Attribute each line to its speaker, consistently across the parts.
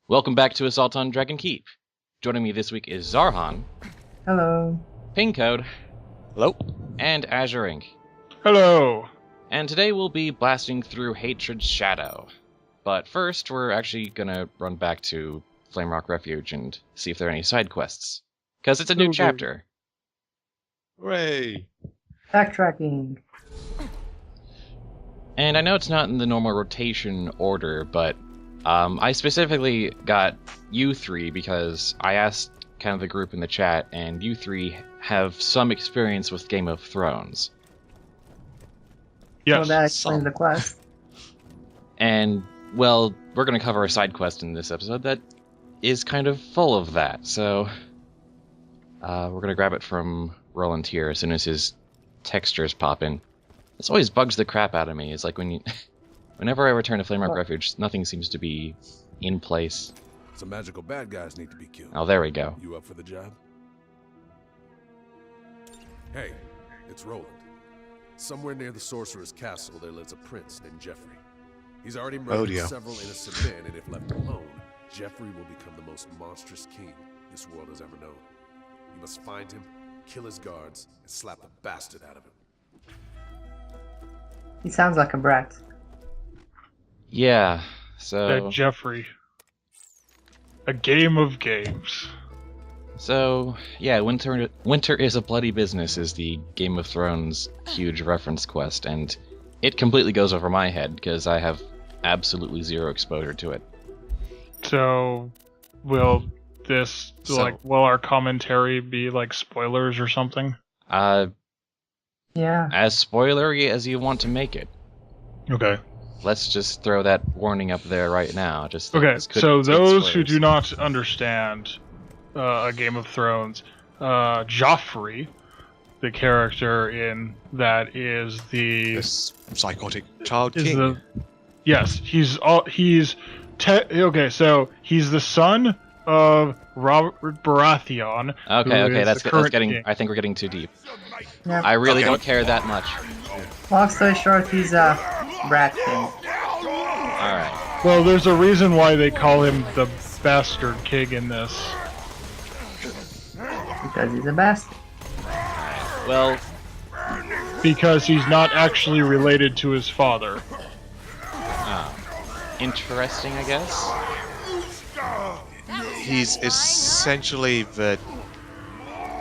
Speaker 1: Welcome back to Assault on Dragon Keep. Joining me this week is Zarhon,
Speaker 2: Hello.
Speaker 1: Pingcode,
Speaker 3: Hello.
Speaker 1: and Azureink.
Speaker 4: Hello.
Speaker 1: And today we'll be blasting through Hatred's Shadow. But first, we're actually gonna run back to Flamerock Refuge and see if there are any side quests. Because it's a new chapter.
Speaker 3: Hooray.
Speaker 2: Backtracking.
Speaker 1: And I know it's not in the normal rotation order, but I specifically got you three because I asked kind of the group in the chat, and you three have some experience with Game of Thrones.
Speaker 4: Yes.
Speaker 2: Well, that explains the quest.
Speaker 1: And, well, we're going to cover a side quest in this episode that is kind of full of that, so we're going to grab it from Roland here as soon as his textures pop in. This always bugs the crap out of me. It's like whenever I return to Flamerock Refuge, nothing seems to be in place.
Speaker 5: Some magical bad guys need to be killed.
Speaker 1: Oh, there we go.
Speaker 5: You up for the job? Hey, it's Roland. Somewhere near the Sorcerer's Castle, there lives a prince named Jeffrey. He's already murdered several innocent men, and if left alone, Jeffrey will become the most monstrous king this world has ever known. You must find him, kill his guards, and slap the bastard out of him.
Speaker 2: He sounds like a brat.
Speaker 1: Yeah, so...
Speaker 4: That Jeffrey. A game of games.
Speaker 1: So, yeah, Winter is a Bloody Business is the Game of Thrones huge reference quest, and it completely goes over my head, because I have absolutely zero exposure to it.
Speaker 4: So, will our commentary be like spoilers or something?
Speaker 2: Yeah.
Speaker 1: As spoilery as you want to make it.
Speaker 4: Okay.
Speaker 1: Let's just throw that warning up there right now.
Speaker 4: Okay, so those who do not understand A Game of Thrones, Joffrey, the character in that is
Speaker 3: This psychotic child king.
Speaker 4: Okay, so he's the son of Robert Baratheon.
Speaker 1: Okay, that's getting. King. I think we're getting too deep.
Speaker 2: Yep.
Speaker 1: I really don't care that much.
Speaker 2: Long story short, he's a brat king.
Speaker 1: Alright.
Speaker 4: Well, there's a reason why they call him the bastard king in this.
Speaker 2: Because he's a bastard.
Speaker 1: Well,
Speaker 4: because he's not actually related to his father.
Speaker 1: Interesting, I guess.
Speaker 3: He's essentially the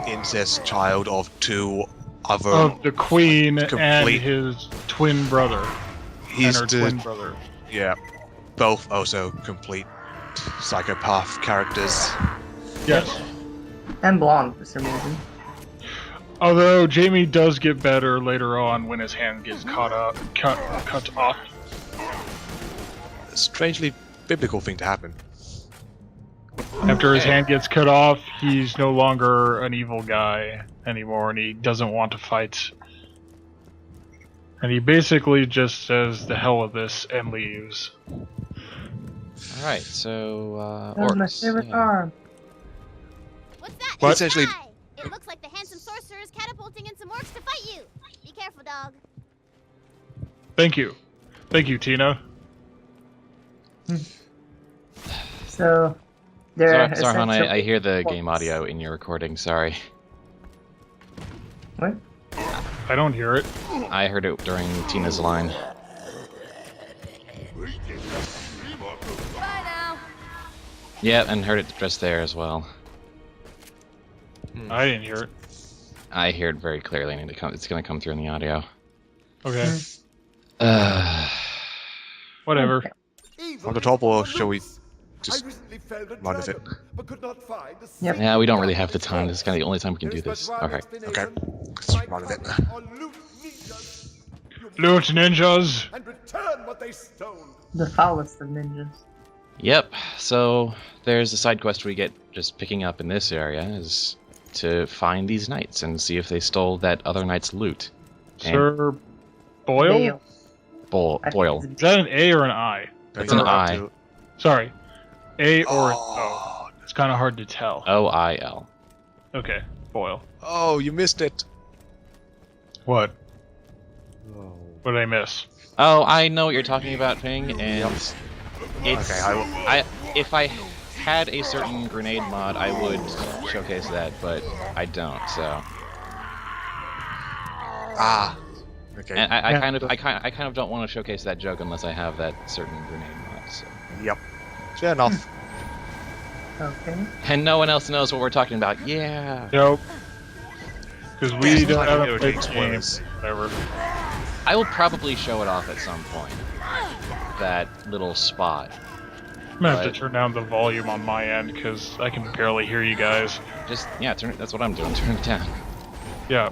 Speaker 3: incest child of two other...
Speaker 4: Of the queen and his twin brother.
Speaker 3: He's
Speaker 4: and her twin brother.
Speaker 3: Yeah. Both also complete psychopath characters.
Speaker 4: Yes.
Speaker 2: And blonde for some reason.
Speaker 4: Although Jaime does get better later on when his hand gets cut off.
Speaker 3: A strangely biblical thing to happen.
Speaker 4: After his hand gets cut off, he's no longer an evil guy anymore, and he doesn't want to fight. And he basically just says, the hell with this, and leaves.
Speaker 1: Alright, so,
Speaker 2: That was my
Speaker 1: orcs.
Speaker 2: favorite farm.
Speaker 6: What's that?
Speaker 3: What? Essentially-
Speaker 6: It looks like the handsome sorcerer is catapulting in some orcs to fight you. Be careful, dog.
Speaker 4: Thank you. Thank you, Tina.
Speaker 2: So, they're
Speaker 1: Zarhon, I
Speaker 2: essentially
Speaker 1: hear the game
Speaker 2: orcs.
Speaker 1: audio in your recording, sorry.
Speaker 2: What?
Speaker 4: I don't hear it.
Speaker 1: I heard it during Tina's line.
Speaker 6: Bye now.
Speaker 1: Yeah, and heard it just there as well.
Speaker 4: I didn't hear it.
Speaker 1: I hear it very clearly, and it's gonna come through in the audio.
Speaker 4: Okay.
Speaker 2: Hmm.
Speaker 4: Whatever.
Speaker 3: On the top, or shall we just run with it?
Speaker 2: Yep.
Speaker 1: Yeah, we don't really have the time. This is kind of the only time we can do this. Alright.
Speaker 3: Okay. Let's run with it.
Speaker 4: Loot ninjas!
Speaker 2: The foulest of ninjas.
Speaker 1: Yep, so there's a side quest we get just picking up in this area, is to find these knights and see if they stole that other knight's loot.
Speaker 4: Sir Boyle?
Speaker 2: Bale.
Speaker 1: Boyle.
Speaker 4: Is that an A or an I?
Speaker 1: It's an I.
Speaker 4: Sorry. A or an O. It's kind of hard to tell.
Speaker 1: O-I-L.
Speaker 4: Okay, Boyle.
Speaker 3: Oh, you missed it.
Speaker 4: What?
Speaker 3: Oh.
Speaker 4: What did I miss?
Speaker 1: Oh, I know what you're talking about, Ping, and it's...
Speaker 3: Okay,
Speaker 1: if I had a certain grenade mod, I would showcase that, but I don't. So.
Speaker 3: Ah. Okay.
Speaker 1: And I kind of don't want to showcase that joke unless I have that certain grenade mod. So.
Speaker 3: Yep. Fair enough.
Speaker 2: Okay.
Speaker 1: And no one else knows what we're talking about. Yeah.
Speaker 4: Nope. Because we
Speaker 3: Yeah,
Speaker 4: don't
Speaker 3: sometimes
Speaker 4: have
Speaker 3: we
Speaker 4: a
Speaker 3: do
Speaker 4: big
Speaker 3: take
Speaker 4: game.
Speaker 3: spoilers.
Speaker 4: Whatever.
Speaker 1: I will probably show it off at some point. That little spot.
Speaker 4: I'm gonna have to turn down the volume on my end because I can barely hear you guys.
Speaker 1: Just yeah, turn. That's what I'm doing. Turn it down.
Speaker 4: Yeah.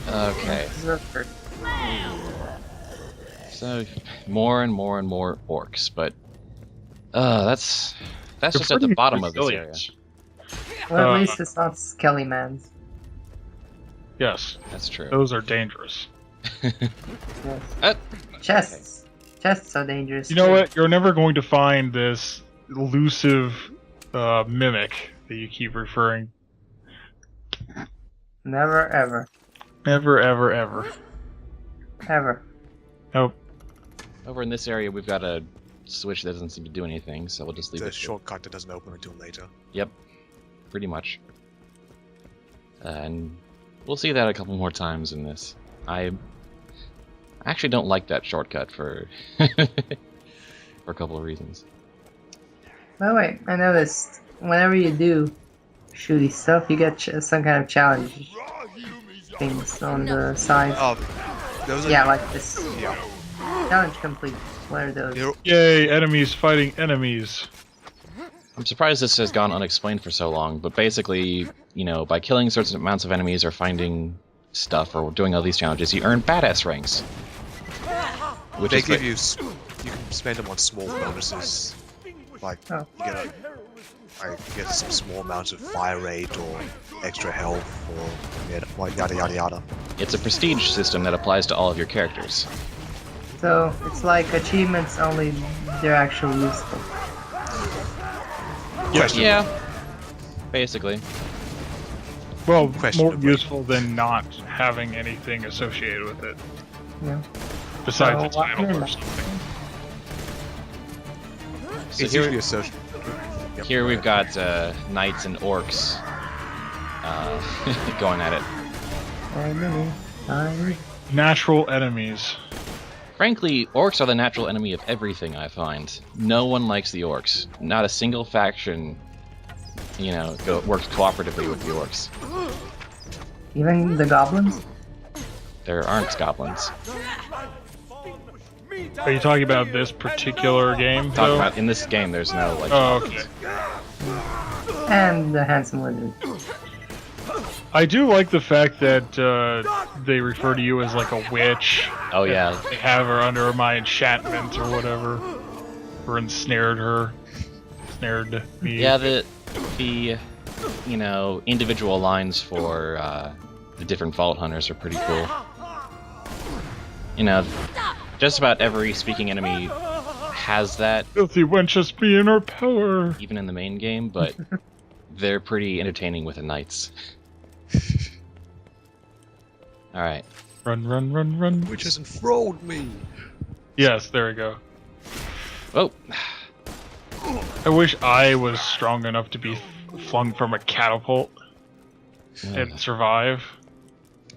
Speaker 1: Okay. So more and more and more orcs, but that's
Speaker 4: They're
Speaker 1: just at the
Speaker 4: pretty
Speaker 1: bottom of this area.
Speaker 4: resilient.
Speaker 2: Well, at least it's not Skelly Mans.
Speaker 4: Yes,
Speaker 1: That's true.
Speaker 4: those are dangerous.
Speaker 2: Yes. Chests. Chests are dangerous.
Speaker 4: You know
Speaker 2: too.
Speaker 4: what? You're never going to find this elusive mimic that you keep referring.
Speaker 2: Never, ever.
Speaker 4: Never, ever, ever.
Speaker 2: Ever.
Speaker 4: Nope.
Speaker 1: Over in this area, we've got a switch that doesn't seem to do anything, so we'll just leave
Speaker 3: The
Speaker 1: it.
Speaker 3: shortcut that doesn't open until later.
Speaker 1: Yep, pretty much. And we'll see that a couple more times in this. I actually don't like that shortcut for for a couple of reasons.
Speaker 2: By the way, I noticed whenever you do shooty stuff, you get some kind of challenge things on the side.
Speaker 3: Oh, those are...
Speaker 2: Yeah, like this.
Speaker 3: Yeah.
Speaker 2: Challenge complete. What are those?
Speaker 3: You're-
Speaker 4: Yay! Enemies fighting enemies.
Speaker 1: I'm surprised this has gone unexplained for so long, but basically, you know, by killing certain amounts of enemies or finding stuff or doing all these challenges, you earn badass ranks. Which
Speaker 3: They
Speaker 1: is
Speaker 3: give
Speaker 1: great.
Speaker 3: you can spend them on small bonuses. Like,
Speaker 2: Oh.
Speaker 3: you get some small amounts of fire rate or extra health or yada yada yada.
Speaker 1: It's a prestige system that applies to all of your characters.
Speaker 2: So it's like achievements, only they're actually useful.
Speaker 1: Yeah, basically.
Speaker 4: Well, more
Speaker 3: Questionably.
Speaker 4: useful than not having anything associated with it.
Speaker 2: Yeah.
Speaker 4: Besides
Speaker 2: So
Speaker 4: its
Speaker 2: what
Speaker 4: title
Speaker 2: you're
Speaker 4: or
Speaker 2: not-
Speaker 4: something.
Speaker 1: So
Speaker 3: It's
Speaker 1: here,
Speaker 3: usually associated. Yep.
Speaker 1: here we've got knights and orcs going at it.
Speaker 4: Natural enemies.
Speaker 1: Frankly, orcs are the natural enemy of everything, I find. No one likes the orcs. Not a single faction, you know, works cooperatively with the orcs.
Speaker 2: Even the goblins?
Speaker 1: There aren't goblins.
Speaker 4: Are you talking about this particular game?
Speaker 1: Talk
Speaker 4: though?
Speaker 1: about in this game, there's no like.
Speaker 4: Oh,
Speaker 1: goblins.
Speaker 4: okay.
Speaker 2: And the handsome lizard.
Speaker 4: I do like the fact that they refer to you as like a witch.
Speaker 1: Oh yeah,
Speaker 4: They have her under my enchantment or whatever, or ensnared her, snared me.
Speaker 1: yeah. The you know individual lines for the different Vault Hunters are pretty cool. You know, just about every speaking enemy has that,
Speaker 4: Filthy wenches be in her power.
Speaker 1: even in the main game, but they're pretty entertaining with the knights. Alright.
Speaker 4: Run, run, run, run.
Speaker 3: Which has enthralled me.
Speaker 4: Yes, there we go.
Speaker 1: Oh,
Speaker 4: I wish I was strong enough to be flung from a catapult and survive.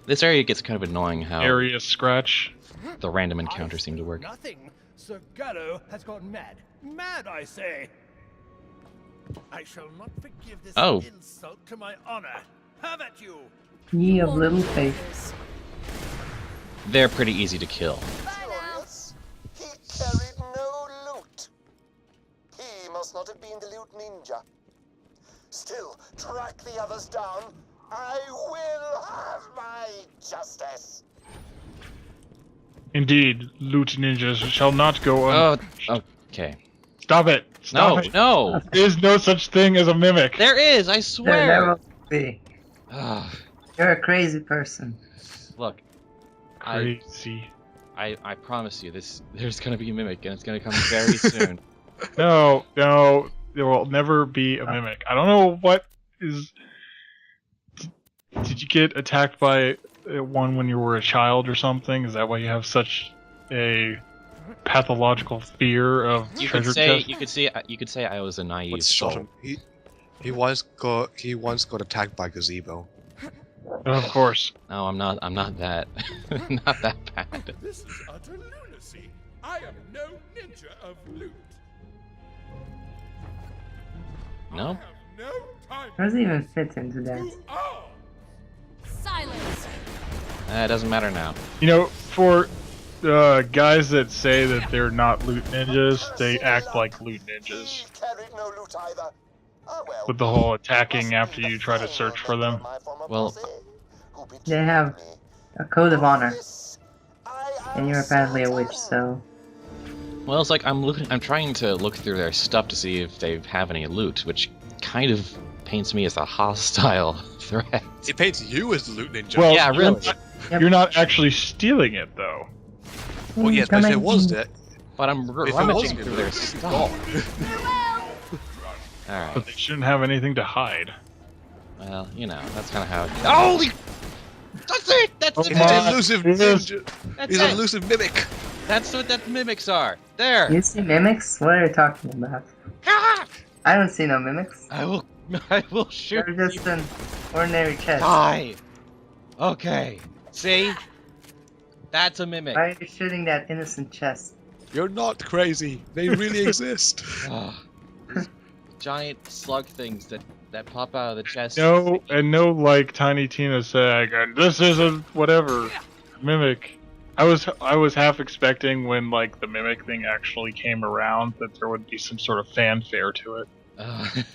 Speaker 1: this area gets kind of annoying how
Speaker 4: Area scratch.
Speaker 1: the random encounters seem to work.
Speaker 7: Nothing. Sir Gallo has gone mad. Mad, I say. I shall not forgive this
Speaker 1: Oh.
Speaker 7: insult to my honor. Have at you.
Speaker 2: Ye of little faith.
Speaker 1: They're pretty easy to kill.
Speaker 8: Curious. He carried no loot. He must not have been the loot ninja. Still, track the others down. I will have my justice.
Speaker 4: Indeed, loot ninjas shall not go
Speaker 1: Oh,
Speaker 4: un-
Speaker 1: okay.
Speaker 4: Stop it! Stop
Speaker 1: No,
Speaker 4: it!
Speaker 1: no!
Speaker 4: There is no such thing as a mimic.
Speaker 1: There is, I
Speaker 2: There
Speaker 1: swear!
Speaker 2: never will be.
Speaker 1: Ah,
Speaker 2: You're a crazy person.
Speaker 1: look,
Speaker 4: Crazy.
Speaker 1: I promise you, there's gonna be a mimic, and it's gonna come very soon.
Speaker 4: No, no, there will never be a mimic. I don't know what is. Did you get attacked by one when you were a child or something? Is that why you have such a pathological fear of treasure chests.
Speaker 1: You could say I was a naive
Speaker 3: What shot
Speaker 1: soul.
Speaker 3: him? He once got attacked by gazebo.
Speaker 4: Of course.
Speaker 1: No, I'm not that not that bad.
Speaker 5: This is utter lunacy. I am no ninja of loot.
Speaker 1: No?
Speaker 5: I have no time.
Speaker 2: How does it even fit into that?
Speaker 5: You are.
Speaker 6: Silence.
Speaker 1: It doesn't matter now.
Speaker 4: You know, for guys that say that they're not loot ninjas, they act like loot ninjas.
Speaker 8: He carried no loot either. Ah, well,
Speaker 4: With the whole attacking after you try to search for them.
Speaker 1: Well,
Speaker 2: They have a code of honor, and you're apparently a witch, so...
Speaker 1: Well, it's like I'm trying to look through their stuff to see if they have any loot, which kind of paints me as a hostile threat.
Speaker 3: It paints you as the loot ninja.
Speaker 4: Well,
Speaker 1: Yeah, really.
Speaker 4: You're not actually stealing it, though.
Speaker 3: Well, yes, but if it was that,
Speaker 1: But I'm
Speaker 3: if it
Speaker 1: rummaging
Speaker 3: was
Speaker 1: through their stuff. Alright.
Speaker 4: But they shouldn't have anything to hide.
Speaker 1: Well, you know, that's kind of how it... Holy... That's it! That's
Speaker 4: Oh
Speaker 1: it!
Speaker 3: he's an elusive ninja.
Speaker 1: That's
Speaker 3: He's an
Speaker 1: it!
Speaker 3: elusive mimic.
Speaker 1: That's what that mimics are! There!
Speaker 2: You see mimics? What are you talking about?
Speaker 1: Ah!
Speaker 2: I don't see no mimics.
Speaker 1: I will shoot
Speaker 2: They're
Speaker 1: you.
Speaker 2: just an ordinary chest.
Speaker 1: Die! Okay. See? That's a mimic.
Speaker 2: Why are you shooting that innocent chest?
Speaker 3: You're not crazy. They really exist.
Speaker 1: Ah. These giant slug things that pop out of the chest.
Speaker 4: No, and no, like Tiny Tina saying, and this isn't whatever mimic. I was half expecting when like the mimic thing actually came around that there would be some sort of fanfare to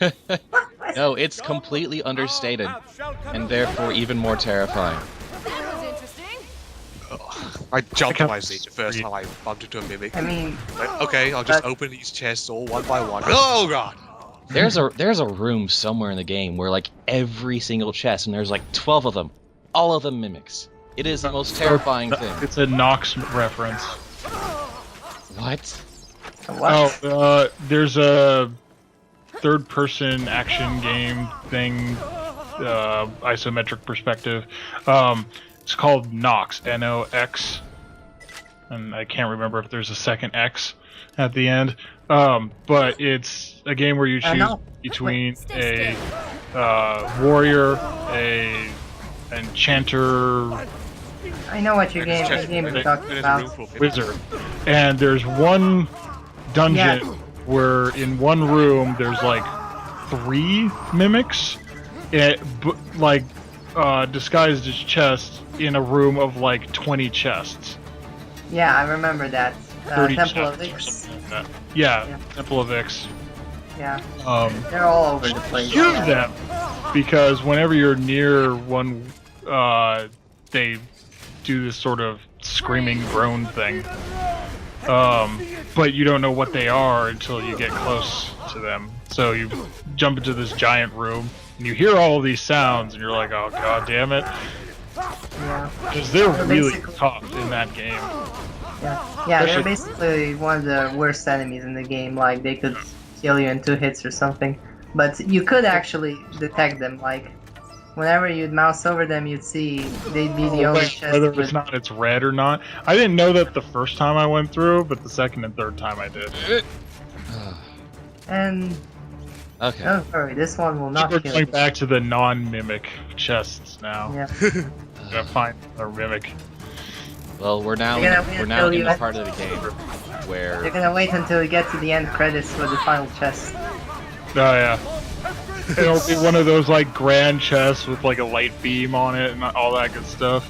Speaker 4: it.
Speaker 1: No, it's completely understated, and therefore even more terrifying.
Speaker 6: That was interesting.
Speaker 3: I jumped
Speaker 4: I
Speaker 3: my
Speaker 4: can't-
Speaker 3: seat the first time I bumped into a mimic.
Speaker 2: I mean,
Speaker 3: Like, okay, I'll just open these chests all one by one. Oh god!
Speaker 1: There's a room somewhere in the game where like every single chest, and there's like 12 of them, all of them mimics. It is the most terrifying thing.
Speaker 4: It's a Nox reference.
Speaker 1: What?
Speaker 2: what?
Speaker 4: Oh, there's a third-person action game thing, isometric perspective. It's called Nox, N-O-X, and I can't remember if there's a second X at the end. But it's a game where you choose
Speaker 2: no.
Speaker 4: between
Speaker 6: Stay
Speaker 4: a warrior, a enchanter,
Speaker 2: I know what your game you're talking about.
Speaker 4: wizard, and there's one dungeon
Speaker 2: Yeah.
Speaker 4: where in one room there's like 3 mimics, disguised as chests in a room of like 20 chests.
Speaker 2: Yeah, I remember that.
Speaker 4: 30
Speaker 2: Temple of
Speaker 4: chests or
Speaker 2: Ix.
Speaker 4: something like that. Yeah,
Speaker 2: Yeah.
Speaker 4: Temple of Ix.
Speaker 2: Yeah,
Speaker 4: They're
Speaker 2: they're all over the place.
Speaker 4: use them because whenever you're near one, they do this sort of screaming groan thing. But you don't know what they are until you get close to them. So you jump into this giant room and you hear all of these sounds and you're like, oh god damn it.
Speaker 2: Yeah,
Speaker 4: Because they're
Speaker 2: So
Speaker 4: really
Speaker 2: basically-
Speaker 4: tough in that game.
Speaker 2: yeah, they're basically one of the worst enemies in the game. Like they could kill you in 2 hits or something. But you could actually detect them. Like whenever you'd mouse over them, you'd see they'd be the only
Speaker 4: Like,
Speaker 2: chest
Speaker 4: whether
Speaker 2: with
Speaker 4: it's not it's red or not. I didn't know that the first time I went through, but the second and third time I did.
Speaker 2: And
Speaker 1: Okay.
Speaker 2: don't worry, this one will not
Speaker 4: We're
Speaker 2: kill
Speaker 4: going
Speaker 2: you.
Speaker 4: back to the non-mimic chests now.
Speaker 2: Yeah.
Speaker 4: Gotta find a mimic.
Speaker 1: Well, we're now
Speaker 2: They're gonna wait
Speaker 1: in
Speaker 2: until you
Speaker 1: the
Speaker 2: end-
Speaker 1: part of the game
Speaker 2: They're
Speaker 1: where
Speaker 2: gonna wait until we get to the end credits for the final chest.
Speaker 4: Oh yeah. It'll be one of those like grand chests with like a light beam on it and all that good stuff.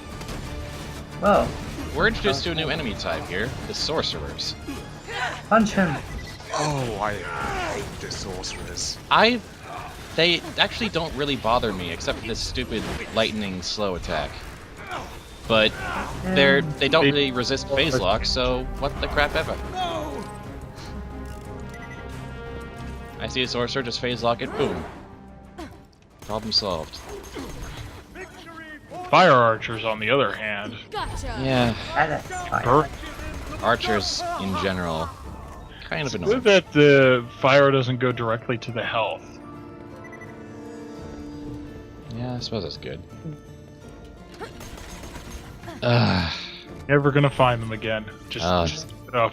Speaker 2: Whoa,
Speaker 1: we're introduced to a new enemy type here, the sorcerers.
Speaker 2: punch him.
Speaker 3: Oh, I hate the sorcerers.
Speaker 1: They actually don't really bother me except for this stupid lightning slow attack. But they don't really resist phase lock, so what the crap ever. I see a sorcerer, just phase lock it, boom. Problem solved.
Speaker 4: Fire archers, on the other hand,
Speaker 6: Gotcha.
Speaker 1: Yeah,
Speaker 2: That's fine.
Speaker 4: burn.
Speaker 1: archers in general, kind of
Speaker 4: Good
Speaker 1: annoying.
Speaker 4: that the fire doesn't go directly to the health.
Speaker 1: Yeah, I suppose that's good.
Speaker 4: Never gonna find them again. Just give it up.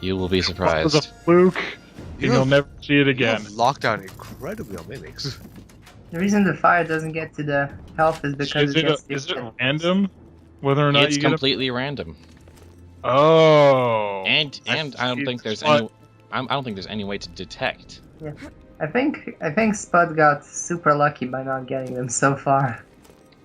Speaker 1: You will be
Speaker 4: It was a
Speaker 1: surprised.
Speaker 4: fluke, and
Speaker 3: You
Speaker 4: you'll
Speaker 3: have-
Speaker 4: never see it
Speaker 3: You
Speaker 4: again.
Speaker 3: have lockdown incredibly on mimics.
Speaker 2: The reason the fire doesn't get to the health is because
Speaker 4: Is
Speaker 2: it gets
Speaker 4: it random? Whether or not
Speaker 1: It's
Speaker 4: you get
Speaker 1: completely random,
Speaker 4: Oh.
Speaker 1: and I don't think there's
Speaker 4: Spud-
Speaker 1: any. I don't think there's any way to detect.
Speaker 2: I think Spud got super lucky by not getting them so far.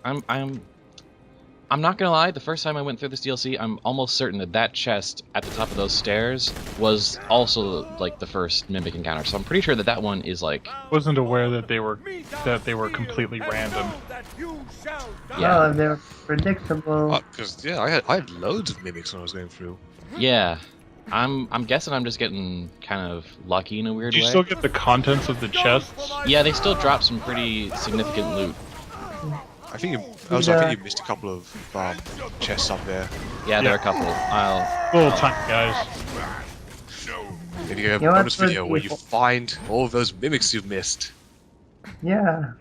Speaker 1: I'm not gonna lie. The first time I went through this DLC, I'm almost certain that chest at the top of those stairs was also like the first mimic encounter. So I'm pretty sure that one is like.
Speaker 4: Wasn't aware that they were completely random.
Speaker 1: Yeah.
Speaker 2: Oh, they're predictable.
Speaker 3: Because I had loads of mimics when I was going through.
Speaker 1: Yeah. I'm guessing I'm just getting kind of lucky in a weird
Speaker 4: Do you
Speaker 1: way.
Speaker 4: still get the contents of the chests?
Speaker 1: Yeah, they still drop some pretty significant loot.
Speaker 3: I think you missed a couple of chests up there.
Speaker 1: Yeah, there are a couple.
Speaker 4: Little tiny guys.
Speaker 3: And you have
Speaker 2: You
Speaker 3: a
Speaker 2: know
Speaker 3: bonus
Speaker 2: what's
Speaker 3: video
Speaker 2: really
Speaker 3: where you
Speaker 2: cool?
Speaker 3: find all of those mimics you've missed.
Speaker 2: Yeah.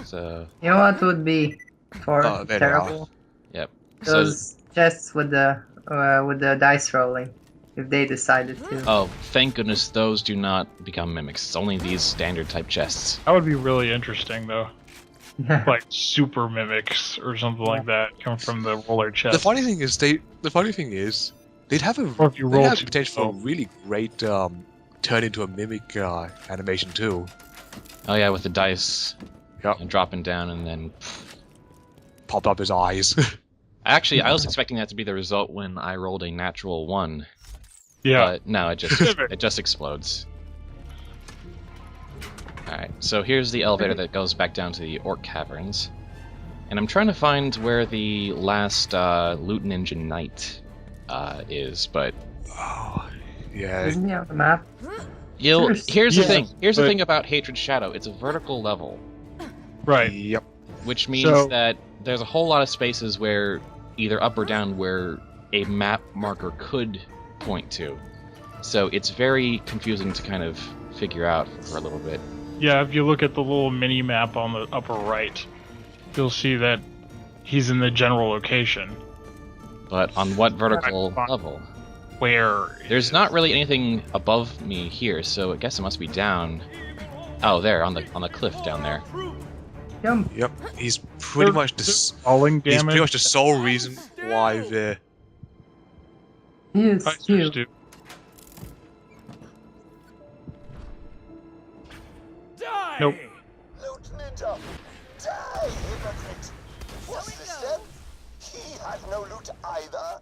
Speaker 1: So
Speaker 2: You know what would be for
Speaker 3: Oh, there they
Speaker 2: terrible?
Speaker 1: yep.
Speaker 2: Those chests with the dice rolling, if they decided to.
Speaker 1: Oh, thank goodness those do not become mimics. It's only these standard type chests.
Speaker 4: That would be really interesting, though. Like super mimics or something like that come from the roller chest.
Speaker 3: The funny thing is, they'd have
Speaker 4: Or if you roll too
Speaker 3: potential for a
Speaker 4: low.
Speaker 3: really great turn into a mimic animation too.
Speaker 1: Oh yeah, with the dice
Speaker 3: Yep.
Speaker 1: and dropping down and then.
Speaker 3: Popped up his eyes.
Speaker 1: Actually, I was expecting that to be the result when I rolled a natural 1.
Speaker 4: Yeah.
Speaker 1: But no, it just explodes. Alright, so here's the elevator that goes back down to the Orc Caverns. And I'm trying to find where the last Loot Ninja Knight is, but
Speaker 3: Oh, yeah.
Speaker 2: Isn't he on the map?
Speaker 1: here's the
Speaker 4: Yeah,
Speaker 1: thing. Here's the
Speaker 4: but-
Speaker 1: thing about Hatred Shadow. It's a vertical level,
Speaker 4: Right.
Speaker 3: Yep.
Speaker 1: which means
Speaker 4: So-
Speaker 1: that there's a whole lot of spaces where either up or down where a map marker could point to. So it's very confusing to kind of figure out for a little bit.
Speaker 4: Yeah, if you look at the little mini map on the upper right, you'll see that he's in the general location.
Speaker 1: But on what vertical
Speaker 4: Fine.
Speaker 1: level?
Speaker 4: Where
Speaker 1: There's not really anything above me here, so I guess it must be down. Oh, there on the cliff down there.
Speaker 2: Jump.
Speaker 3: Yep. He's pretty much
Speaker 4: falling
Speaker 3: he's
Speaker 4: damage.
Speaker 3: pretty much the sole reason why the
Speaker 2: He is
Speaker 4: I
Speaker 2: cute.
Speaker 4: just do.
Speaker 7: Die!
Speaker 4: Nope.
Speaker 8: Loot Ninja! Die, hypocrite! What's this then? He had no loot either.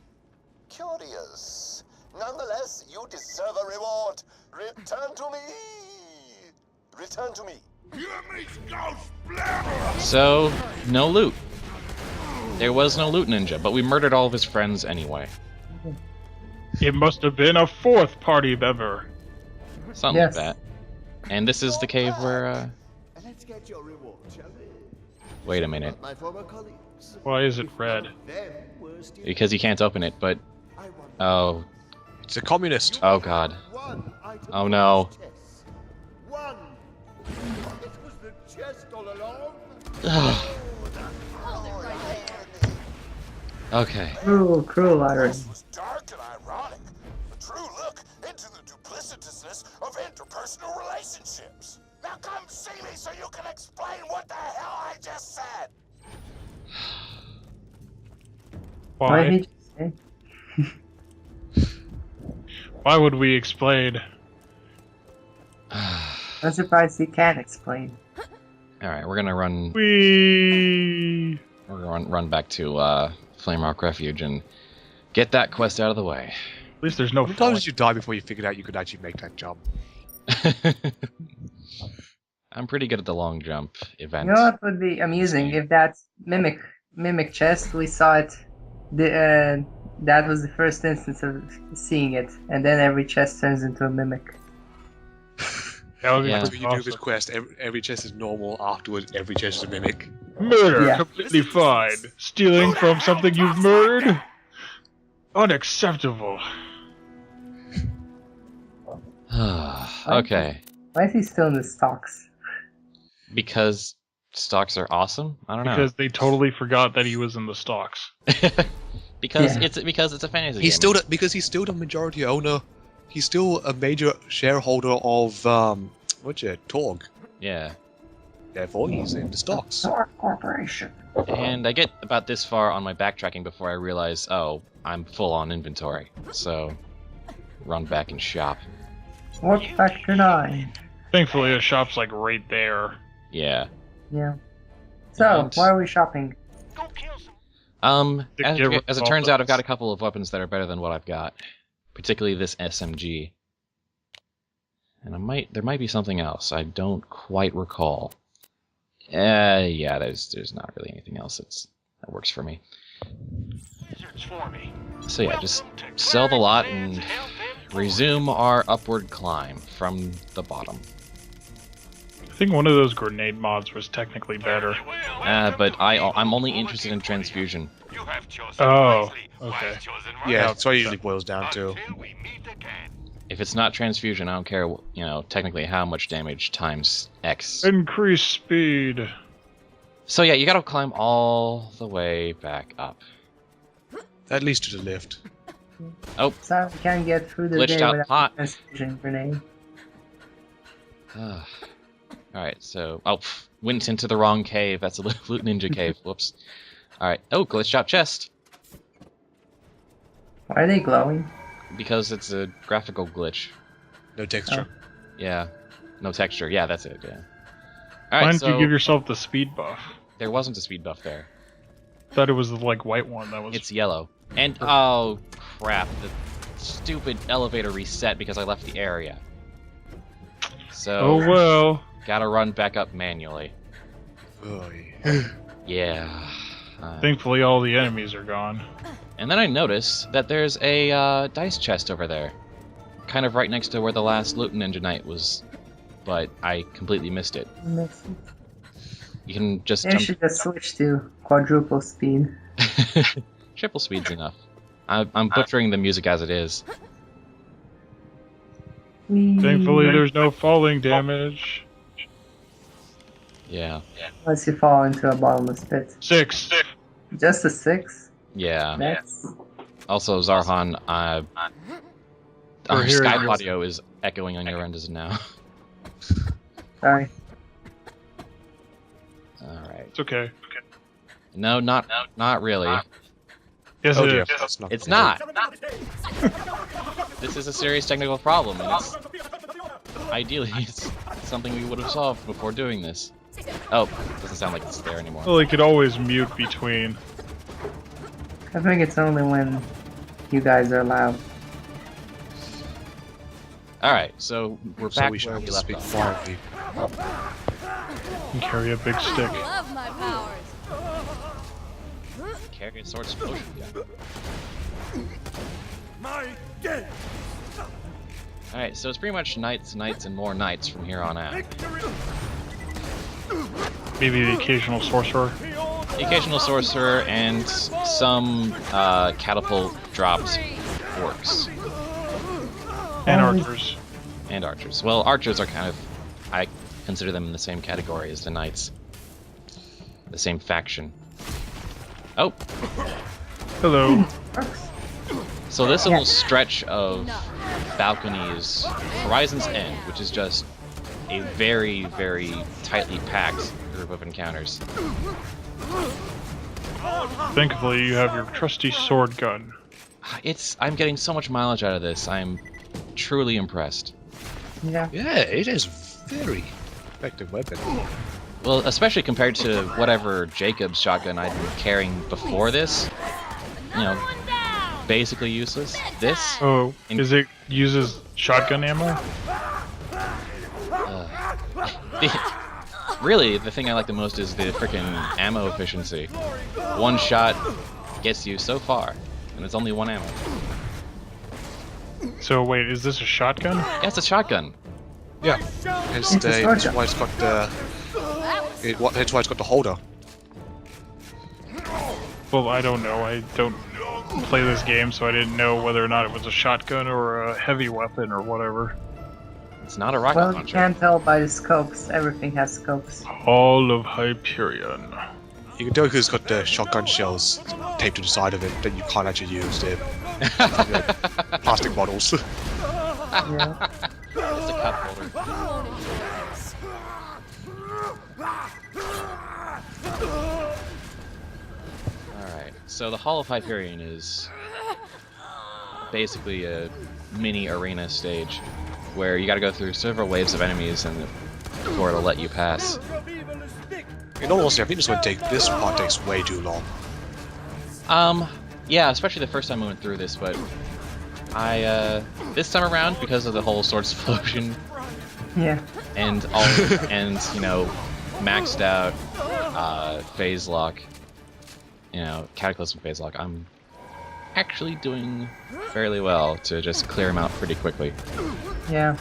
Speaker 8: Curious. Nonetheless, you deserve a reward. Return to me! Return to me.
Speaker 1: So, no loot. There was no loot ninja, but we murdered all of his friends anyway.
Speaker 4: It must have been a fourth party member.
Speaker 1: Something
Speaker 2: Yes.
Speaker 1: like that. And this is the cave where,
Speaker 7: Let's get your reward, shall we?
Speaker 1: wait a minute.
Speaker 7: My former colleagues.
Speaker 4: Why is it red?
Speaker 7: Them were still
Speaker 1: Because you can't open it, but,
Speaker 7: I want
Speaker 1: oh,
Speaker 3: it's a communist.
Speaker 1: oh god.
Speaker 7: one item
Speaker 1: Oh no.
Speaker 7: of chess. One. It was the chest all along.
Speaker 1: Okay.
Speaker 2: Cruel irony.
Speaker 8: This was dark and ironic. A true look into the duplicitousness of interpersonal relationships. Now come see me so you can explain what the hell I just said.
Speaker 2: What
Speaker 4: Why?
Speaker 2: did he just say?
Speaker 4: Why would we explain?
Speaker 2: I'm surprised he can't explain.
Speaker 1: Alright, we're gonna run
Speaker 4: We're
Speaker 1: run back to Flame Rock Refuge and get that quest out of the way.
Speaker 4: At least there's no
Speaker 3: How many
Speaker 4: falling.
Speaker 3: times did you die before you figured out you could actually make that jump?
Speaker 1: I'm pretty good at the long jump event.
Speaker 2: You know what would be amusing if that mimic chest we saw it. That was the first instance of seeing it, and then every chest turns into a mimic.
Speaker 4: That would be
Speaker 1: Yeah.
Speaker 3: When
Speaker 4: pretty
Speaker 3: you do this
Speaker 4: awesome.
Speaker 3: quest, every chest is normal. Afterwards, every chest is a mimic.
Speaker 4: Murder,
Speaker 2: Yeah.
Speaker 4: completely fine. Stealing from something you've murdered? Unacceptable.
Speaker 1: Okay.
Speaker 2: Why is he still in the stocks?
Speaker 1: Because stocks are awesome? I don't know.
Speaker 4: Because they totally forgot that he was in the stocks.
Speaker 1: because
Speaker 2: Yeah.
Speaker 1: it's a fantasy
Speaker 3: He's
Speaker 1: game.
Speaker 3: still because he's still the majority owner. He's still a major shareholder of Torg.
Speaker 1: Yeah.
Speaker 3: Therefore, he's in the stocks.
Speaker 2: Corporation.
Speaker 1: And I get about this far on my backtracking before I realize, oh, I'm full on inventory. So, run back and shop.
Speaker 2: What factor 9?
Speaker 4: Thankfully, the shop's like right there.
Speaker 1: Yeah.
Speaker 2: Yeah. So,
Speaker 1: And-
Speaker 2: why are we shopping?
Speaker 1: As it turns out, I've got a couple of weapons that are better than what I've got. Particularly this SMG. And there might be something else. I don't quite recall. Yeah, there's not really anything else that works for me. So yeah, just sell the lot and resume our upward climb from the bottom.
Speaker 4: I think one of those grenade mods was technically better.
Speaker 1: But I'm only interested in transfusion.
Speaker 4: Oh, okay.
Speaker 3: Yeah, that's what it usually boils down to.
Speaker 1: If it's not transfusion, I don't care, technically how much damage times X.
Speaker 4: Increase speed.
Speaker 1: So yeah, you gotta climb all the way back up.
Speaker 3: At least to the lift.
Speaker 1: Oh,
Speaker 2: So we can't get through the
Speaker 1: Glitched
Speaker 2: day
Speaker 1: out
Speaker 2: without
Speaker 1: hot.
Speaker 2: a transfusion grenade.
Speaker 1: Alright, so... Oh, went into the wrong cave. That's a Loot Ninja cave. Whoops. Alright. Oh, glitched out chest.
Speaker 2: Why are they glowing?
Speaker 1: Because it's a graphical glitch.
Speaker 3: No texture.
Speaker 1: Yeah. No texture. Yeah, that's it, yeah.
Speaker 4: Why
Speaker 1: Alright,
Speaker 4: didn't
Speaker 1: so...
Speaker 4: you give yourself the speed buff?
Speaker 1: There wasn't a speed buff there.
Speaker 4: Thought it was the like white one that was.
Speaker 1: It's yellow. And, oh, crap. The stupid elevator reset because I left the area. So...
Speaker 4: Oh well.
Speaker 1: Gotta run back up manually.
Speaker 3: Oy.
Speaker 1: Yeah.
Speaker 4: Thankfully, all the enemies are gone.
Speaker 1: And then I noticed that there's a dice chest over there. Kind of right next to where the last Loot Ninja Night was. But I completely missed it. You can just
Speaker 2: Maybe you should just switch to quadruple speed.
Speaker 1: Triple speed's enough. I'm butchering the music as it is.
Speaker 4: Thankfully, there's no falling damage.
Speaker 1: Yeah.
Speaker 2: Unless you fall into a bottomless pit.
Speaker 4: 6.
Speaker 2: Just a 6?
Speaker 1: Yeah.
Speaker 2: That's...
Speaker 1: Also, Zarhon,
Speaker 4: We're hearing
Speaker 1: Skype
Speaker 4: yours.
Speaker 1: audio is echoing on your end as now.
Speaker 2: Sorry.
Speaker 1: Alright.
Speaker 4: It's okay.
Speaker 1: No, not really.
Speaker 4: Yes,
Speaker 3: Oh
Speaker 4: it
Speaker 3: dear,
Speaker 4: is.
Speaker 3: that's not.
Speaker 1: It's not. This is a serious technical problem, and ideally it's something we would have solved before doing this. Oh, doesn't sound like it's there anymore.
Speaker 4: Well, you could always mute between.
Speaker 2: I think it's only when you guys are loud.
Speaker 1: Alright, so we're
Speaker 3: So
Speaker 1: back
Speaker 3: we should
Speaker 1: where
Speaker 3: have
Speaker 1: we
Speaker 3: to
Speaker 1: left
Speaker 3: speak
Speaker 1: off.
Speaker 3: quietly.
Speaker 4: And carry a big stick.
Speaker 6: Love my powers.
Speaker 1: Carry a sword explosion gun.
Speaker 7: My dead
Speaker 1: Alright, so it's pretty much knights, and more knights from here on out.
Speaker 7: victory.
Speaker 4: Maybe the occasional sorcerer.
Speaker 1: The occasional sorcerer and some catapult dropped orcs.
Speaker 4: And archers.
Speaker 1: And archers. Well, archers are kind of... I consider them in the same category as the knights. The same faction. Oh!
Speaker 4: Hello.
Speaker 1: So this little stretch of balconies, Horizon's End, which is just a very, very tightly packed group of encounters.
Speaker 4: Thankfully, you have your trusty sword gun.
Speaker 1: I'm getting so much mileage out of this. I'm truly impressed.
Speaker 2: Yeah.
Speaker 3: Yeah, it is very effective weapon.
Speaker 1: Well, especially compared to whatever Jacob's shotgun I'd been carrying before this. You know, basically useless. This?
Speaker 4: Oh, is it uses shotgun ammo?
Speaker 1: Really, the thing I like the most is the frickin' ammo efficiency. One shot gets you so far, and it's only one ammo.
Speaker 4: So wait, is this a shotgun?
Speaker 1: Yeah, it's a shotgun.
Speaker 3: Yeah, hence
Speaker 2: It's a sword
Speaker 3: that's
Speaker 2: gun.
Speaker 3: why it's got the. That's why it's got the holder.
Speaker 4: Well, I don't know. I don't play this game, so I didn't know whether or not it was a shotgun or a heavy weapon or whatever.
Speaker 1: It's not a rocket
Speaker 2: Well, you
Speaker 1: launcher.
Speaker 2: can't tell by the scopes. Everything has scopes.
Speaker 4: All of Hyperion.
Speaker 3: You can tell because it's got the shotgun shells taped to the side of it that you can't actually use. They're plastic bottles.
Speaker 2: Yeah.
Speaker 1: Just a cup holder.
Speaker 9: You won't enjoy this.
Speaker 1: Alright, so the Hall of Hyperion is basically a mini arena stage where you gotta go through several waves of enemies and before it'll let you pass.
Speaker 3: In all honesty, I think this part takes way too long.
Speaker 1: Yeah, especially the first time I went through this, but this time around, because of the whole Swords Explosion
Speaker 2: Yeah.
Speaker 1: and all, and, you know, maxed out, phase lock, you know, Cataclysm phase lock, I'm actually doing fairly well to just clear them out pretty quickly.
Speaker 2: Yeah.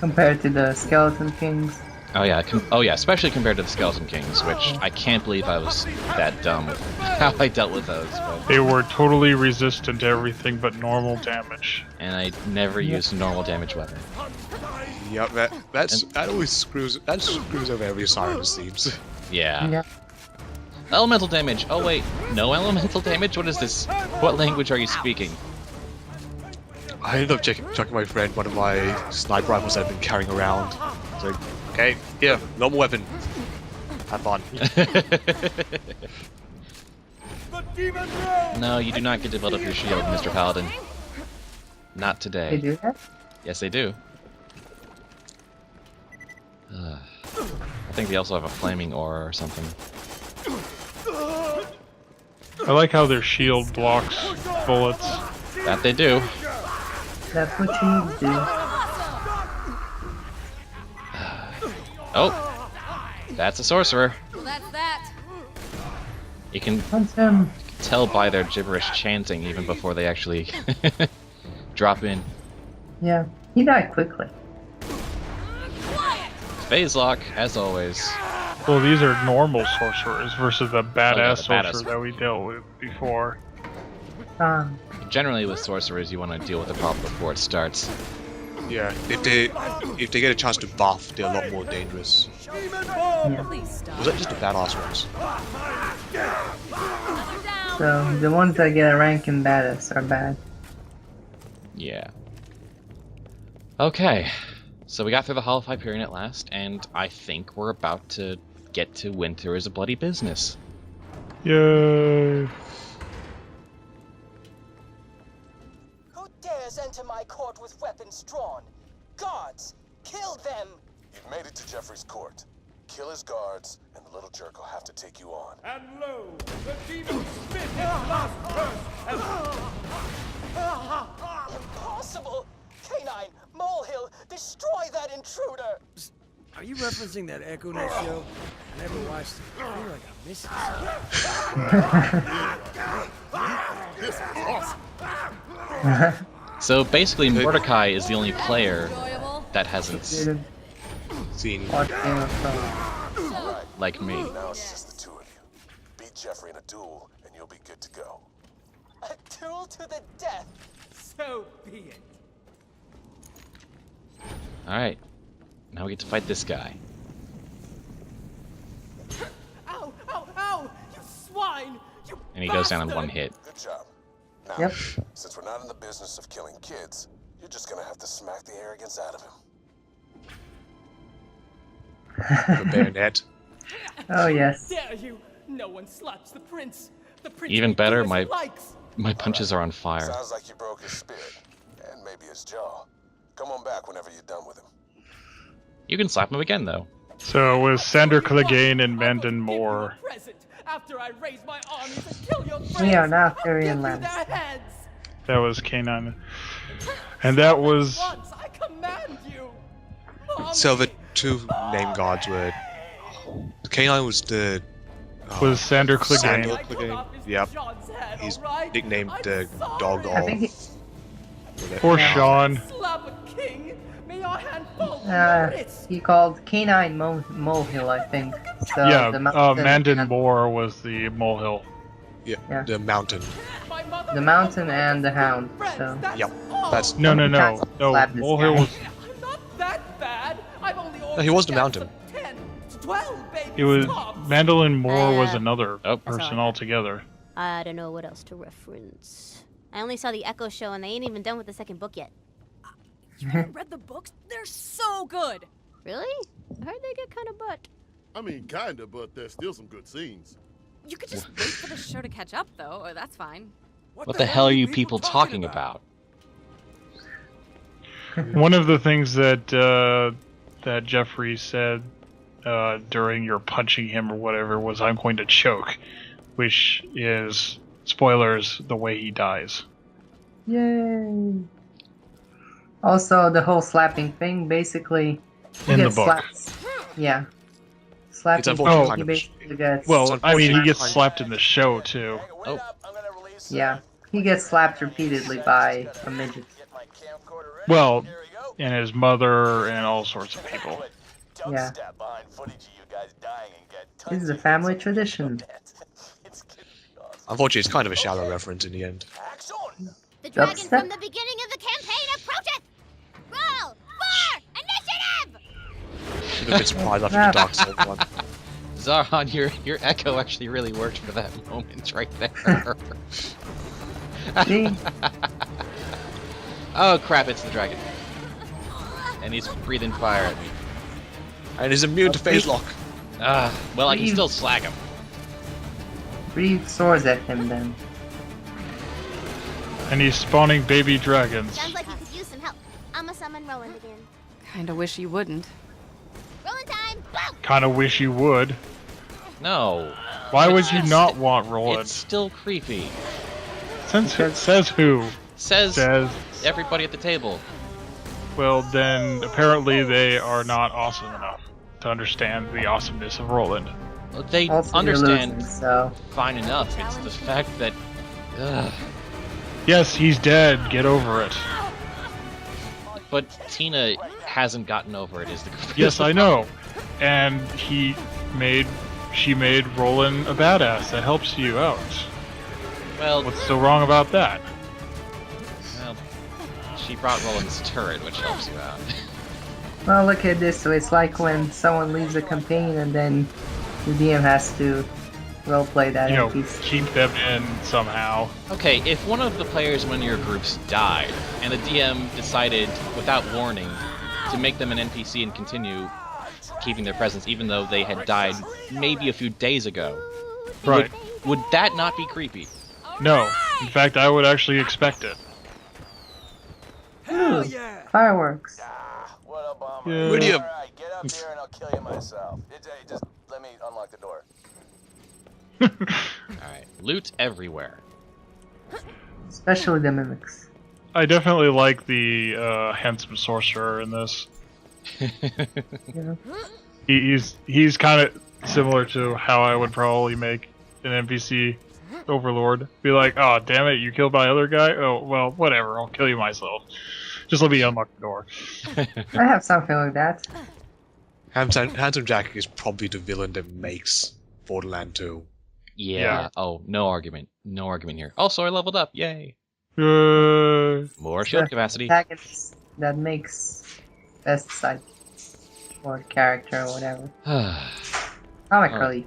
Speaker 2: Compared to the Skeleton Kings.
Speaker 1: Oh yeah, especially compared to the Skeleton Kings, which I can't believe I was that dumb with how I dealt with those. But...
Speaker 4: They were totally resistant to everything but normal damage.
Speaker 1: And I never used a normal damage weapon.
Speaker 3: Yep, that always screws over every siren, it seems.
Speaker 1: Yeah.
Speaker 2: Yeah.
Speaker 1: Elemental damage. Oh wait, no elemental damage? What is this? What language are you speaking?
Speaker 3: I ended up chucking my friend one of my sniper rifles that I've been carrying around. It's like, okay, here, normal weapon. Have fun.
Speaker 1: No, you do not get to build up your shield, Mr. Paladin. Not today.
Speaker 2: They do that?
Speaker 1: Yes, they do. I think they also have a flaming aura or something.
Speaker 4: I like how their shield blocks bullets.
Speaker 1: That they do.
Speaker 2: That's what you need to do.
Speaker 1: Oh! That's a sorcerer.
Speaker 9: Well, that's that.
Speaker 1: You can
Speaker 2: Hunt him.
Speaker 1: tell by their gibberish chanting even before they actually drop in.
Speaker 2: Yeah. He died quickly.
Speaker 1: Phase lock, as always.
Speaker 4: Well, these are normal sorcerers versus the badass
Speaker 1: the
Speaker 4: sorcerer
Speaker 1: badass.
Speaker 4: that we dealt with before.
Speaker 1: Generally with sorcerers, you want to deal with the problem before it starts.
Speaker 3: Yeah, if they get a chance to buff, they're a lot more dangerous.
Speaker 2: Yeah.
Speaker 9: Please stop.
Speaker 3: Was that just the badass ones?
Speaker 2: So the ones that get a rank in badass are bad.
Speaker 1: Yeah. Okay. So we got through the Hall of Hyperion at last, and I think we're about to get to Winter is a Bloody Business.
Speaker 4: Yay!
Speaker 8: Who dares enter my court with weapons drawn? Guards, kill them!
Speaker 5: You've made it to Jeffrey's court. Kill his guards, and the little jerk will have to take you on.
Speaker 7: And lo, the demon spit his last curse
Speaker 8: Impossible! Canine, Molehill, destroy that intruder!
Speaker 10: Are you referencing that Echo Net show? I never watched it. I feel like I'm missing something.
Speaker 1: So basically, Mordecai is the only player
Speaker 9: Enjoyable.
Speaker 1: that hasn't,
Speaker 2: Didn't
Speaker 3: Seen.
Speaker 2: watch Game of Thrones.
Speaker 1: like me.
Speaker 5: Now it's just the two of you. Beat Jeffrey in a duel, and you'll be good to go.
Speaker 8: A duel to the death!
Speaker 10: So be it.
Speaker 1: Alright. Now we get to fight this guy.
Speaker 10: Ow! Ow! Ow! You swine! You
Speaker 1: And he goes down in
Speaker 10: bastard!
Speaker 1: one hit.
Speaker 5: Good job. Now,
Speaker 2: Yep.
Speaker 5: since we're not in the business of killing kids, you're just gonna have to smack the arrogance out of him.
Speaker 3: The bayonet.
Speaker 2: Oh yes.
Speaker 10: Dare you! No one slaps the prince. The prince
Speaker 1: Even
Speaker 10: can
Speaker 1: better,
Speaker 10: do as he
Speaker 1: my
Speaker 10: likes.
Speaker 1: punches are on fire.
Speaker 5: Sounds like you broke his spirit, and maybe his jaw. Come on back whenever you're done with him.
Speaker 1: You can slap him again, though.
Speaker 4: So it was Sander Clegane and
Speaker 10: I will
Speaker 4: Mandon
Speaker 10: give you
Speaker 4: Moore.
Speaker 10: a present after I raise my armies and kill your friends.
Speaker 2: We are now
Speaker 10: I'll
Speaker 2: Tyrion
Speaker 10: give you
Speaker 2: Lannister.
Speaker 10: their heads.
Speaker 4: That was Kanan. And that was...
Speaker 10: Once, I command you. Mommy.
Speaker 3: So the two name guards were. The K9 was the.
Speaker 4: Was Sander
Speaker 3: Sander
Speaker 4: Clegane.
Speaker 3: Clegane. Yep. He's nicknamed the dog
Speaker 2: I think
Speaker 3: of.
Speaker 2: he,
Speaker 4: Poor Sean.
Speaker 10: Slap a king. May your hand fall on your wrist.
Speaker 2: he called Canine Molehill, I think. So
Speaker 4: Yeah,
Speaker 2: the mountain,
Speaker 4: Mandon
Speaker 2: and,
Speaker 4: Moore was the molehill.
Speaker 3: Yeah,
Speaker 2: Yeah.
Speaker 3: the mountain.
Speaker 10: My mother
Speaker 2: the mountain and the hound. So
Speaker 3: Yep, that's.
Speaker 4: No, no, no.
Speaker 2: Can't
Speaker 4: No,
Speaker 2: slap this
Speaker 4: molehill
Speaker 2: guy.
Speaker 4: was...
Speaker 10: I'm not that bad. I've only
Speaker 3: No, he was the
Speaker 10: ordered
Speaker 3: mountain.
Speaker 10: scouts of 10 to 12 baby
Speaker 4: It was...
Speaker 10: cubs.
Speaker 4: Mandolin Moore was
Speaker 6: Oh,
Speaker 4: another person
Speaker 6: sorry.
Speaker 4: altogether.
Speaker 6: I don't know what else to reference. I only saw the Echo show and they ain't even done with the second book yet.
Speaker 9: You haven't read the books? They're so good.
Speaker 6: Really? I heard they get kind of butt.
Speaker 11: I mean, kinda, but there's still some good scenes.
Speaker 9: You could just wait for the show to catch up, though. Oh, that's fine.
Speaker 1: What the hell are you people talking about?
Speaker 4: One of the things that that Jeffrey said during your punching him or whatever was, "I'm going to choke," which is, spoilers, the way he dies.
Speaker 2: Yay! Also, the whole slapping thing, basically, he
Speaker 4: In the
Speaker 2: gets
Speaker 4: book.
Speaker 2: slapped. Yeah. Slapping,
Speaker 3: unfortunate
Speaker 2: he
Speaker 3: kind of-
Speaker 2: basically gets...
Speaker 4: Well, I mean, he gets
Speaker 3: Unfortunately-
Speaker 4: slapped in the show, too.
Speaker 8: Wait up, I'm gonna release
Speaker 2: Yeah. He gets slapped repeatedly by a midget.
Speaker 8: Get my camcorder ready.
Speaker 4: Well,
Speaker 8: Here we go.
Speaker 4: and his mother and all sorts of people.
Speaker 8: Don't
Speaker 2: Yeah.
Speaker 8: step behind footage of you guys dying and get
Speaker 2: This
Speaker 8: tons
Speaker 2: is a
Speaker 8: of
Speaker 2: family
Speaker 8: hits.
Speaker 2: tradition.
Speaker 8: It's gonna be awesome.
Speaker 3: Unfortunately, it's kind of a shallow reference in the end.
Speaker 8: Action!
Speaker 6: The dragon
Speaker 2: Dubstep?
Speaker 6: from the beginning of the campaign approacheth! Roll for initiative!
Speaker 3: Should have been surprised after the Dark Souls one.
Speaker 1: Zarhon, your echo actually really worked for that moment right there.
Speaker 2: See?
Speaker 1: Oh crap, it's the dragon. And he's breathing fire at me.
Speaker 3: And he's immune to phase lock.
Speaker 1: Well, I can still slag him.
Speaker 2: Breathe swords at him then.
Speaker 4: And he's spawning baby dragons.
Speaker 6: Sounds like you could use some help. I'ma summon Roland again.
Speaker 9: Kinda wish you wouldn't.
Speaker 6: Roland time! Boom!
Speaker 4: Kinda wish you would.
Speaker 1: No.
Speaker 4: Why would you not want Roland?
Speaker 1: It's still creepy.
Speaker 4: Says who?
Speaker 1: Says
Speaker 4: Says,
Speaker 1: everybody at the table.
Speaker 4: well, then apparently they are not awesome enough to understand the awesomeness of Roland.
Speaker 1: Well, they
Speaker 2: Also, you're
Speaker 1: understand
Speaker 2: losing, so...
Speaker 1: fine enough. It's the fact that...
Speaker 4: Yes, he's dead. Get over it.
Speaker 1: But Tina hasn't gotten over it, is the
Speaker 4: Yes, I know. And she made Roland a badass. That helps you out.
Speaker 1: Well,
Speaker 4: What's so wrong about that?
Speaker 1: well, she brought Roland's turret, which helps you out.
Speaker 2: Well, look at this. So it's like when someone leaves a campaign and then the DM has to roleplay that
Speaker 4: You know,
Speaker 2: NPC.
Speaker 4: keep them in somehow.
Speaker 1: Okay, if one of the players in one of your groups died, and the DM decided, without warning, to make them an NPC and continue keeping their presence, even though they had died maybe a few days ago,
Speaker 4: Right.
Speaker 1: would that not be creepy?
Speaker 4: No. In fact, I would actually expect it.
Speaker 10: Hell yeah!
Speaker 2: Fireworks.
Speaker 8: What a bummer.
Speaker 4: Yeah.
Speaker 3: Where do you-
Speaker 8: Alright, get up here and I'll kill you myself. Just let me unlock the door.
Speaker 1: Alright, loot everywhere.
Speaker 2: Especially the mimics.
Speaker 4: I definitely like the handsome sorcerer in this.
Speaker 2: Yeah.
Speaker 4: He's kind of similar to how I would probably make an NPC overlord. Be like, oh damn it, you killed my other guy. Oh well, whatever. I'll kill you myself. Just let me unlock the door.
Speaker 2: I have something like that.
Speaker 3: Handsome Jack is probably the villain that makes Borderland 2.
Speaker 1: Yeah. Oh, no argument. No argument here. Also, I leveled up. Yay. More shield
Speaker 2: The
Speaker 1: capacity.
Speaker 2: Antagonist that makes best side or character or whatever. Comic
Speaker 1: Oh.
Speaker 2: relief.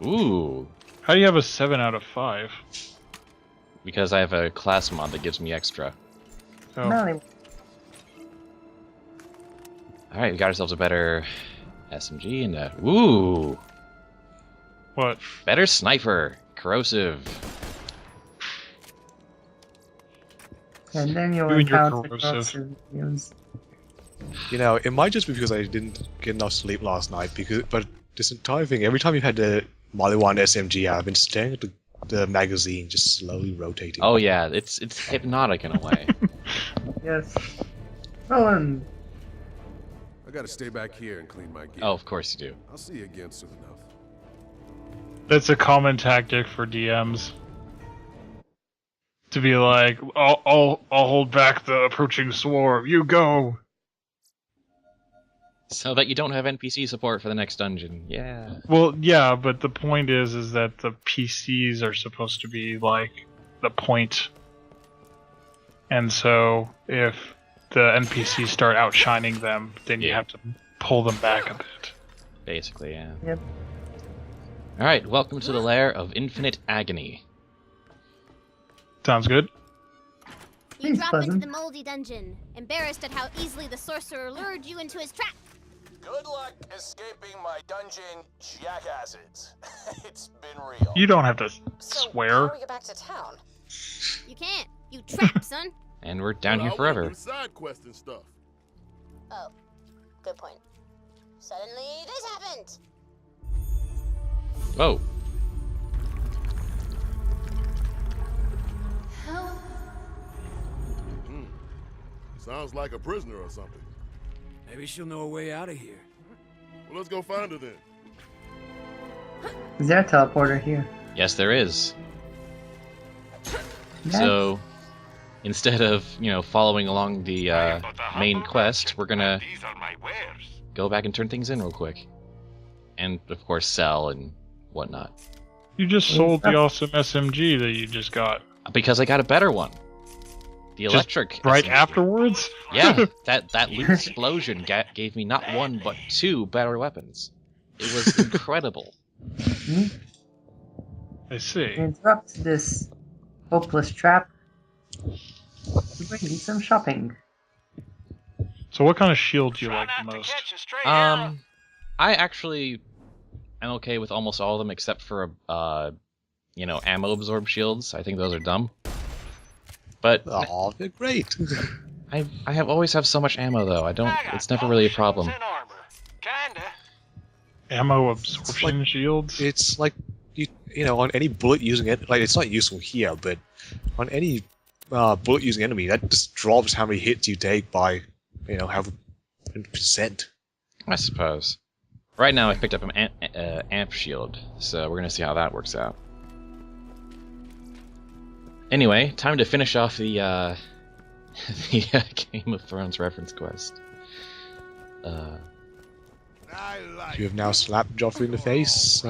Speaker 1: Ooh.
Speaker 4: How do you have a 7 out of 5?
Speaker 1: Because I have a class mod that gives me extra.
Speaker 4: Oh.
Speaker 2: No,
Speaker 1: Alright, we got ourselves a better SMG and a... Ooh!
Speaker 4: What?
Speaker 1: Better sniper. Corrosive.
Speaker 2: and then you'll
Speaker 4: You and your
Speaker 2: encounter
Speaker 4: corrosive.
Speaker 2: corrosive fumes.
Speaker 3: You know, it might just be because I didn't get enough sleep last night, but this entire thing, every time you've had the Maliwan SMG out, I've been staring at the magazine just slowly rotating.
Speaker 1: Oh yeah, it's hypnotic in a way.
Speaker 2: Yes. Roland.
Speaker 5: I gotta stay back here and clean my gear.
Speaker 1: Oh, of course you do.
Speaker 5: I'll see you again soon enough.
Speaker 4: That's a common tactic for DMs. To be like, I'll hold back the approaching swarm. You go.
Speaker 1: So that you don't have NPC support for the next dungeon. Yeah.
Speaker 4: Well, yeah, but the point is that the PCs are supposed to be like the point. And so if the NPCs start outshining them, then you
Speaker 1: Yeah.
Speaker 4: have to pull them back a bit.
Speaker 1: Basically, yeah.
Speaker 2: Yep.
Speaker 1: Alright, welcome to the lair of infinite agony.
Speaker 4: Sounds good.
Speaker 6: You
Speaker 2: Seems
Speaker 6: drop
Speaker 2: pleasant.
Speaker 6: into the moldy dungeon, embarrassed at how easily the sorcerer lured you into his trap.
Speaker 8: Good luck escaping my dungeon, jackasses. It's been real.
Speaker 4: You don't have to
Speaker 12: So,
Speaker 4: swear.
Speaker 12: how do we get back to town?
Speaker 6: You can't. You trapped, son.
Speaker 1: And we're down
Speaker 11: Well,
Speaker 1: here
Speaker 11: I
Speaker 1: forever.
Speaker 11: wanna do side quest and stuff.
Speaker 12: Oh, good point. Suddenly, this happened.
Speaker 1: Whoa.
Speaker 11: Sounds like a prisoner or something.
Speaker 10: Maybe she'll know a way out of here.
Speaker 11: Well, let's go find her then.
Speaker 2: Is there a teleporter here?
Speaker 1: Yes, there is.
Speaker 2: Nice.
Speaker 1: So, instead of, following along the main quest, we're gonna go back and turn things in real quick. And, of course, sell and whatnot.
Speaker 4: You just sold the awesome SMG that you just got.
Speaker 1: Because I got a better one. The
Speaker 4: Just
Speaker 1: electric.
Speaker 4: right
Speaker 1: SMG.
Speaker 4: afterwards?
Speaker 1: Yeah, that loot explosion gave me not one, but 2 better weapons. It was incredible.
Speaker 4: I see.
Speaker 2: Interrupt this hopeless trap to bring you some shopping.
Speaker 4: So what kind of shield do you like the most?
Speaker 1: I actually am okay with almost all of them except for ammo absorb shields. I think those are dumb. But
Speaker 3: Oh, they're great.
Speaker 1: I always have so much ammo though. It's never really a problem.
Speaker 4: Ammo absorption shields?
Speaker 3: It's like on any bullet using it, like it's not useful here, but on any bullet using enemy, that just drops how many hits you take by how percent.
Speaker 1: I suppose. Right now I picked up an amp shield, so we're gonna see how that works out. Anyway, time to finish off the Game of Thrones reference quest.
Speaker 3: You have now slapped Joffrey in the face.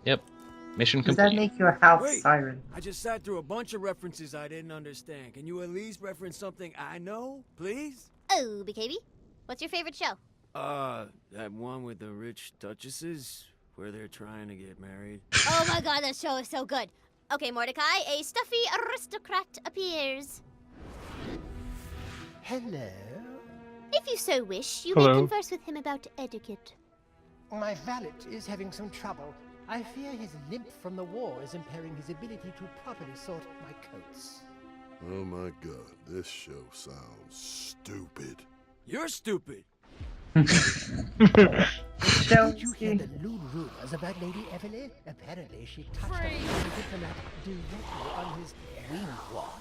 Speaker 1: Yep. Mission
Speaker 2: Does that
Speaker 1: complete.
Speaker 2: make you a house
Speaker 10: Wait.
Speaker 2: siren?
Speaker 10: I just sat through a bunch of references I didn't understand. Can you at least reference something I know, please?
Speaker 6: Oh, BKB, what's your favorite show?
Speaker 10: That one with the rich duchesses, where they're trying to get married.
Speaker 6: Oh my god, that show is so good. Okay, Mordecai, a stuffy aristocrat appears.
Speaker 7: Hello.
Speaker 6: If you so wish, you
Speaker 4: Hello.
Speaker 6: may converse with him about etiquette.
Speaker 7: My valet is having some trouble. I fear his limp from the war is impairing his ability to properly sort my coats.
Speaker 11: Oh my god, this show sounds stupid.
Speaker 10: You're stupid.
Speaker 7: Did you hear the lewd rumors about Lady Evelyn? Apparently she touched on the diplomat directly on his wing wall.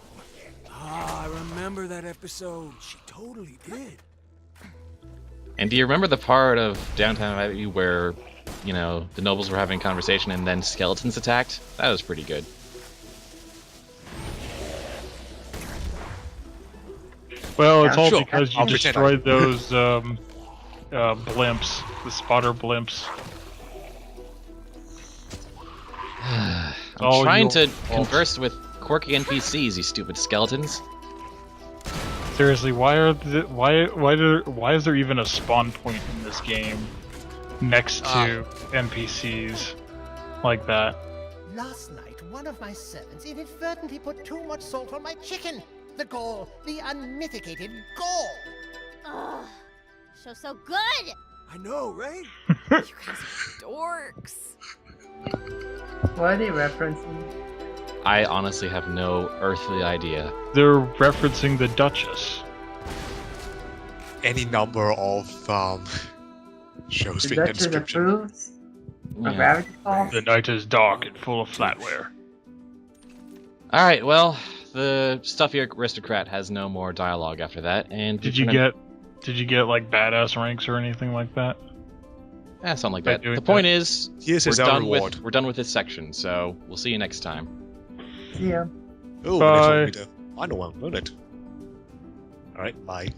Speaker 10: Ah, I remember that episode. She totally did.
Speaker 1: And do you remember the part of Downtown Abbey where, the nobles were having a conversation and then skeletons attacked? That was pretty good.
Speaker 4: Well, it's all
Speaker 3: Sure.
Speaker 4: because you
Speaker 3: I'll pretend
Speaker 4: destroyed those blimps, the spotter blimps.
Speaker 1: I'm
Speaker 4: all
Speaker 1: trying
Speaker 4: your
Speaker 1: to
Speaker 4: fault.
Speaker 1: converse with quirky NPCs, you stupid skeletons.
Speaker 4: Seriously, why is there even a spawn point in this game next to NPCs like that?
Speaker 7: Last night, one of my servants inadvertently put too much salt on my chicken. The gall, the unmitigated gall.
Speaker 6: Ugh, show's so good.
Speaker 10: I know, right?
Speaker 9: You guys are dorks.
Speaker 2: What are they referencing?
Speaker 1: I honestly have no earthly idea.
Speaker 4: They're referencing the Duchess.
Speaker 3: Any number of shows
Speaker 2: The
Speaker 3: being in the
Speaker 2: Duchess
Speaker 3: description.
Speaker 2: approves?
Speaker 1: Yeah.
Speaker 2: Of Gravity Falls?
Speaker 4: The night is dark and full of flatware.
Speaker 1: Alright, well, the stuffy aristocrat has no more dialogue after that, and
Speaker 4: Did you get like badass ranks or anything like that?
Speaker 1: something like
Speaker 4: by
Speaker 1: that.
Speaker 4: doing
Speaker 1: The point
Speaker 4: that?
Speaker 1: is,
Speaker 3: Here's
Speaker 1: we're
Speaker 3: his
Speaker 1: done
Speaker 3: reward.
Speaker 1: with this section, so we'll see you next time.
Speaker 2: See ya.
Speaker 3: Oh,
Speaker 4: Bye.
Speaker 3: I know one, won't it? Alright, bye.